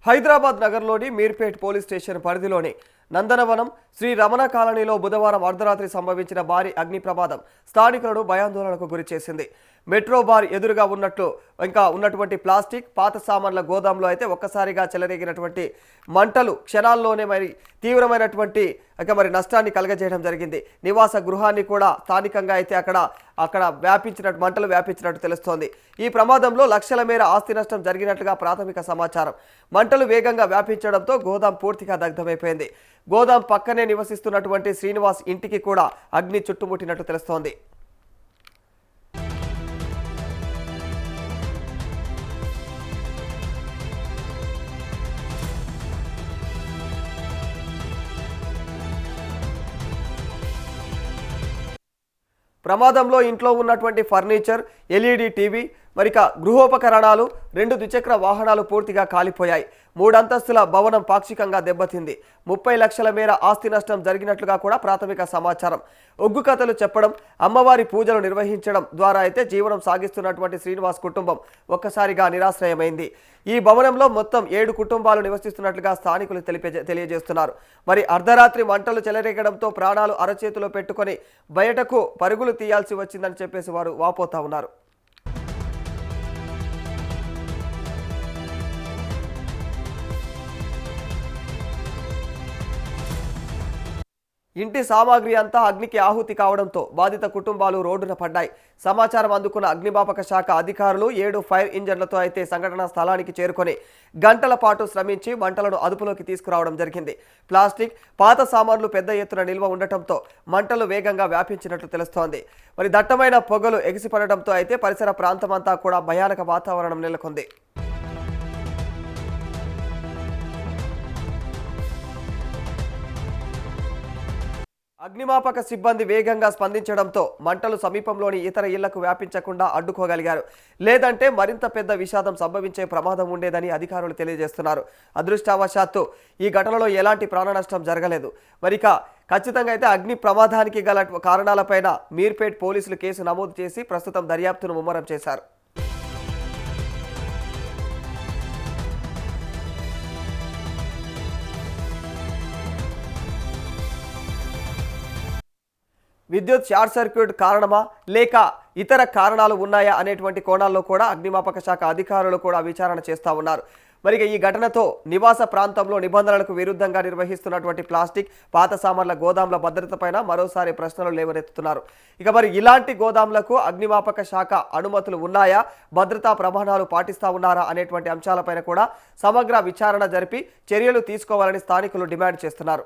హైదరాబాద్ నగర్లోని Meerpet police station పరిధిలోని నందనవనం శ్రీ రమణ కాలనీలో బుధవారం అర్ధరాత్రి సంభవించిన భారీ అగ్ని ప్రమాదం స్థానికులను భయాందోళనకు గురిచేసింది. మెట్రో బార్ ఎదురుగా ఉన్నటువంటి ప్లాస్టిక్ పాత సామాన్ల గోదాంలో అయితే ఒక్కసారిగా చెలరేగినటువంటి మంటలు క్షణాల్లోనే తీవ్రమైనటువంటి నష్టాన్ని కలగజేయడం జరిగింది. నివాస గృహాన్ని కూడా స్థానికంగా అయితే అక్కడ మంటలు వ్యాపించినట్టు తెలుస్తోంది. ఈ ప్రమాదంలో లక్షల మేర ఆస్తి నష్టం జరిగినట్లుగా ప్రాథమిక సమాచారం. మంటలు వేగంగా వ్యాపించడంతో గోదాం పూర్తిగా దగ్ధమైపోయింది. గోదాం పక్కనే నివసిస్తున్నటువంటి శ్రీనివాస్ ఇంటికి కూడా అగ్ని చుట్టుముట్టినట్టు తెలుస్తోంది. ప్రమాదంలో ఇంట్లో ఉన్నటువంటి ఫర్నిచర్, ఎల్ఈడి టీవీ, గృహోపకరణాలు, 2 ద్విచక్ర వాహనాలు పూర్తిగా కాలిపోయాయి. 3 అంతస్తుల భవనం పాక్షికంగా దెబ్బతింది. 30 లక్షల మేర ఆస్తి నష్టం జరిగినట్లుగా కూడా ప్రాథమిక సమాచారం. ఒగ్గు కథలు చెప్పడం, అమ్మవారి పూజలు నిర్వహించడం ద్వారా అయితే జీవనం సాగిస్తున్నటువంటి శ్రీనివాస్ కుటుంబం ఒక్కసారిగా నిరాశ్రయమైంది. ఈ భవనంలో మొత్తం 7 కుటుంబాలు నివసిస్తున్నట్లుగా స్థానికులు తెలియజేస్తున్నారు. అర్ధరాత్రి మంటలు చెలరేగడంతో ప్రాణాలు అరచేతిలో పెట్టుకొని బయటకు పరుగులు తీయాల్సి వచ్చిందని చెప్పేసి వారు వాపోతా ఉన్నారు. ఇంటి సామాగ్రి అంతా అగ్నికి ఆహుతి కావడంతో బాధిత కుటుంబాలు రోడ్డున పడ్డాయి. సమాచారం అందుకున్న అగ్నిమాపక శాఖ అధికారులు 7 ఫైర్ ఇంజన్లతో అయితే సంఘటనా స్థలానికి చేరుకొని గంటల పాటు శ్రమించి మంటలను అదుపులోకి తీసుకురావడం జరిగింది. ప్లాస్టిక్, పాత సామాన్లు పెద్ద ఎత్తున నిల్వ ఉండటంతో మంటలు వేగంగా వ్యాపించినట్లు తెలుస్తోంది. దట్టమైన పొగలు ఎగిసిపడడంతో అయితే పరిసర ప్రాంతమంతా కూడా భయానక వాతావరణం నెలకొంది. అగ్నిమాపక సిబ్బంది వేగంగా స్పందించడంతో మంటలు సమీపంలోని ఇతర ఇళ్లకు వ్యాపించకుండా అడ్డుకోగలిగారు. లేదంటే మరింత పెద్ద విషాదం సంభవించే ప్రమాదం ఉండేదని అధికారులు తెలియజేస్తున్నారు. అదృష్టవశాత్తు ఈ ఘటనలో ఎలాంటి ప్రాణ నష్టం జరగలేదు. ఖచ్చితంగా అయితే అగ్ని ప్రమాదానికి గల కారణాలపైన మీర్పేట్ పోలీసులు కేసు నమోదు చేసి ప్రస్తుతం దర్యాప్తును ముమ్మరం చేశారు. విద్యుత్ షార్ట్ సర్క్యూట్ కారణమా లేక ఇతర కారణాలు ఉన్నాయా అనేటువంటి కోణాల్లో కూడా అగ్నిమాపక శాఖ అధికారులు కూడా విచారణ చేస్తూ ఉన్నారు. ఈ ఘటనతో నివాస ప్రాంతంలో నిబంధనలకు విరుద్ధంగా నిర్వహిస్తున్నటువంటి ప్లాస్టిక్, పాత సామాన్ల గోదాంల భద్రతపైన మరోసారి ప్రశ్నలు లేవనెత్తుతున్నారు. ఇలాంటి గోదాంలకు అగ్నిమాపక శాఖ అనుమతులు ఉన్నాయా, భద్రతా ప్రమాణాలు పాటిస్తా ఉన్నారా అనేటువంటి అంశాలపైన కూడా సమగ్ర విచారణ జరిపి చర్యలు తీసుకోవాలని స్థానికులు డిమాండ్ చేస్తున్నారు.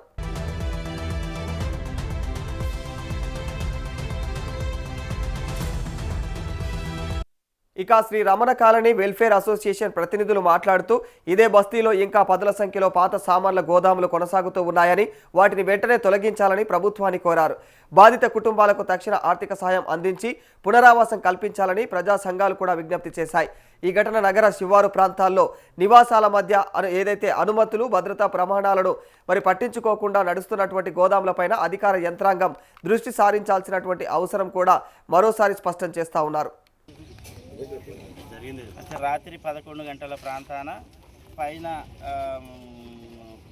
Sri Ramana colony welfare association ప్రతినిధులు మాట్లాడుతూ ఇదే బస్తీలో ఇంకా పదుల సంఖ్యలో పాత సామాన్ల గోదాములు కొనసాగుతూ ఉన్నాయని, వాటిని వెంటనే తొలగించాలని ప్రభుత్వాన్ని కోరారు. బాధిత కుటుంబాలకు తక్షణ ఆర్థిక సాయం అందించి పునరావాసం కల్పించాలని ప్రజా సంఘాలు కూడా విజ్ఞప్తి చేశాయి. ఈ ఘటన నగర శివారు ప్రాంతాల్లో నివాసాల మధ్య ఏదైతే అనుమతులు, భద్రతా ప్రమాణాలను పట్టించుకోకుండా నడుస్తున్నటువంటి గోదాములపైన అధికార యంత్రాంగం దృష్టి సారించాల్సినటువంటి అవసరం కూడా మరోసారి స్పష్టం చేస్తూ ఉన్నారు. రాత్రి 11 గంటల ప్రాంతాన పైన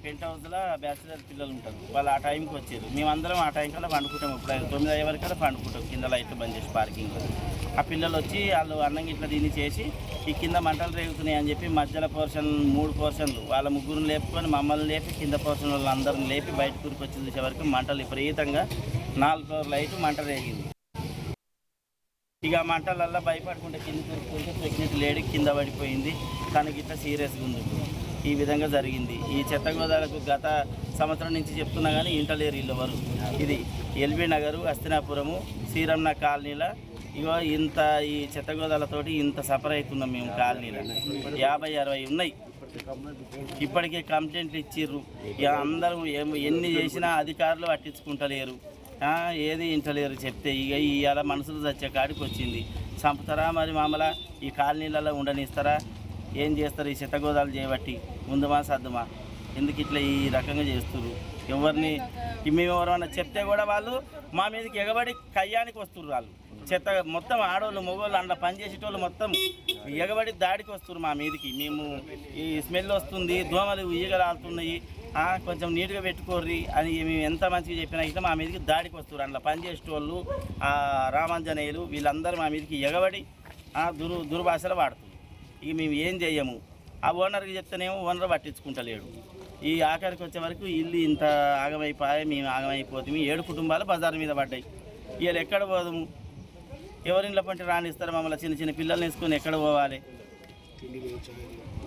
పెంట్ హౌస్లో బ్యాచిలర్ పిల్లలు ఉంటారు. వాళ్ళు ఆ టైంకి వచ్చారు. మేమందరం ఆ టైం కల్లా పండుకుంటాం. ఇప్పుడు 9 అయ్యే వరకు పండుకుంటాం కింద లైట్లు బంద్ చేసి పార్కింగ్లో. ఆ పిల్లలు వచ్చి వాళ్ళు అన్నం ఇట్లా దీన్ని చేసి ఈ కింద మంటలు రేగుతున్నాయి అని చెప్పి మధ్యలో పోర్షన్ 3 పోర్షన్లు వాళ్ళ ముగ్గురుని లేపుకొని మమ్మల్ని లేపి కింద పోర్షన్ వాళ్ళందరిని లేపి బయట కూరికి వచ్చి చూసే వరకు మంటలు విపరీతంగా 4 ఫ్లోర్ లైట్ మంట రేగింది. మంటలల్లో భయపడుకుంటే కింద కూరుకుంటే ప్రెగ్నెంట్ లేడీ కింద పడిపోయింది. తనకి ఇట్లా సీరియస్గా ఉంది. ఈ విధంగా జరిగింది. ఈ చెత్త గోదాలకు గత సంవత్సరం నుంచి చెప్తున్నా కానీ ఇంటలేరు ఇల్లు ఎవరు. ఇది ఎల్బీ నగరు, హస్తినాపురము, శ్రీరమణ కాలనీలో ఈ చెత్త గోదాలతోటి ఇంత సఫర్ అవుతున్నాం మేము. కాలనీలో 50-60 ఉన్నాయి. ఇప్పటికే కంప్లైంట్లు ఇచ్చిర్రు. అందరూ ఎన్ని చేసినా అధికారులు పట్టించుకుంటలేరు. ఏది ఇంటలేరు. చెప్తే ఇవాళ మనుషులు చచ్చే కాడికి వచ్చింది. చంపుతారా మరి మామూలు ఈ కాలనీలలో ఉండనిస్తారా? ఏం చేస్తారు? ఈ చెత్తగోదాలు చేయబట్టి ముందుమా సర్దుమా ఎందుకు ఇట్లా ఈ రకంగా చేస్తున్నారు? ఎవరిని మేము ఎవరైనా చెప్తే కూడా వాళ్ళు మా మీదకి ఎగబడి కయ్యానికి వస్తున్నారు. వాళ్ళు చెత్త మొత్తం ఆడవాళ్ళు మగవాళ్ళు అందులో పనిచేసేటోళ్ళు మొత్తం ఎగబడి దాడికి వస్తున్నారు మా మీదకి. మేము ఈ స్మెల్ వస్తుంది, దోమలు ఈగలు ఆడుతున్నాయి, కొంచెం నీట్గా పెట్టుకోర్రి అని మేము ఎంత మంచిగా చెప్పినా ఇట్లా మా మీదకి దాడికి వస్తున్నారు. అందులో పనిచేసేటోళ్ళు రామాంజనేయులు వీళ్ళందరూ మా మీదకి ఎగబడి దుర్భాషలు వాడుతున్నారు. ఇక మేము ఏం చెయ్యము. ఆ ఓనర్కి చెప్తేనేమో ఓనర్ పట్టించుకుంటలేడు. ఈ ఆఖరికి వచ్చే వరకు ఇల్లు ఇంత ఆగమైపోయాయి, మేము ఆగమైపోతుంది. 7 కుటుంబాలు బజార్ మీద పడ్డాయి. వీళ్ళు ఎక్కడ పోదాము? ఎవరింట్లో పంటి రాణిస్తారు మమ్మల్ని? చిన్న చిన్న పిల్లల్ని వేసుకొని ఎక్కడ పోవాలి?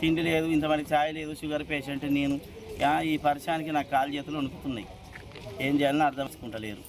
తిండి లేదు, ఇంతమంది ఛాయ్ లేదు, షుగర్ పేషెంట్ నేను. ఈ పరిశానికి నాకు కాలు చేతులు వణుకుతున్నాయి. ఏం చేయాలని అర్థం చేసుకుంటలేరు.